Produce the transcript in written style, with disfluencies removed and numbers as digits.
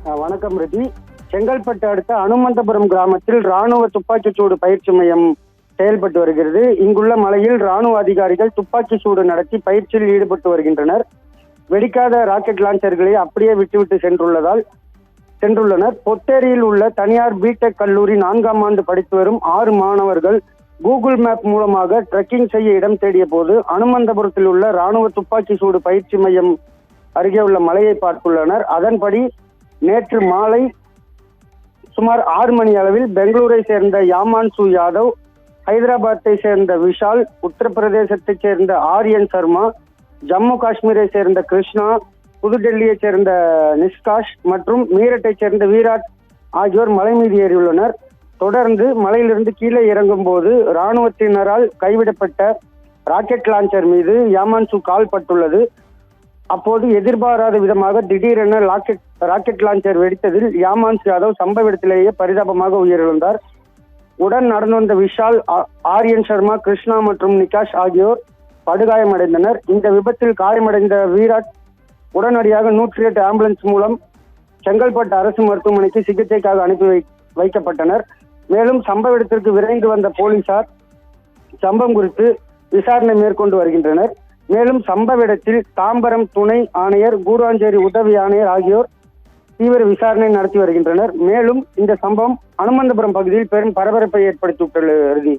வணக்கம் ரதி. செங்கல்பட்டு அடுத்த அனுமந்தபுரம் கிராமத்தில் ராணுவ துப்பாக்கிச்சூடு பயிற்சி மையம் செயல்பட்டு வருகிறது. இங்குள்ள மலையில் ராணுவ அதிகாரிகள் துப்பாக்கி சூடு நடத்தி பயிற்சியில் ஈடுபட்டு வருகின்றனர். வெடிக்காத ராக்கெட் லான்ச்சர்களை அப்படியே விட்டுவிட்டு சென்றுள்ளனர். பொத்தேரியில் உள்ள தனியார் பிடெக் கல்லூரி 4ஆம் ஆண்டு படித்து வரும் 6 மாணவர்கள் கூகுள் மேப் மூலமாக ட்ரெக்கிங் செய்ய இடம் தேடிய போது அனுமந்தபுரத்தில் உள்ள ராணுவ துப்பாக்கி சூடு பயிற்சி மையம் அருகே உள்ள மலையை பார்த்துள்ளனர். அதன்படி நேற்று மாலை சுமார் 6 மணி அளவில் பெங்களூரை சேர்ந்த யாமான்சு யாதவ், ஹைதராபாத்தை சேர்ந்த விஷால், உத்தரப்பிரதேசத்தை சேர்ந்த ஆரியன் சர்மா, ஜம்மு காஷ்மீரை சேர்ந்த கிருஷ்ணா, புதுடெல்லியை சேர்ந்த நிஷ்காஷ் மற்றும் மீரட்டை சேர்ந்த வீராட் ஆகியோர் மலை மீது ஏறியுள்ளனர். தொடர்ந்து மலையிலிருந்து கீழே இறங்கும் போது இராணுவத்தினரால் கைவிடப்பட்ட ராக்கெட் லான்ச்சர் மீது யாமான்சு கால் பட்டுள்ளது. அப்போது எதிர்பாராத விதமாக திடீரென ராக்கெட் லான்ச்சர் வெடித்ததில் யாமான்சு யாதவ் சம்பவ இடத்திலேயே பரிதாபமாக உயிரிழந்தார். உடன் நடந்து வந்த விஷால், ஆரியன் சர்மா, கிருஷ்ணா மற்றும் நிகாஷ் ஆகியோர் படுகாயமடைந்தனர். இந்த விபத்தில் காயமடைந்த வீராட் உடனடியாக 108 ஆம்புலன்ஸ் மூலம் செங்கல்பட்டு அரசு மருத்துவமனைக்கு சிகிச்சைக்காக அனுப்பி வைக்கப்பட்டனர். மேலும் சம்பவ இடத்திற்கு விரைந்து வந்த போலீசார் சம்பவம் குறித்து விசாரணை மேற்கொண்டு வருகின்றனர். மேலும் சம்பவ இடத்தில் தாம்பரம் துணை ஆணையர், கூராஞ்சேரி உதவி ஆணையர் ஆகியோர் தீவிர விசாரணை நடத்தி வருகின்றனர். மேலும் இந்த சம்பவம் அனுமந்தபுரம் பகுதியில் பெரும் பரபரப்பை ஏற்படுத்தியுள்ளது.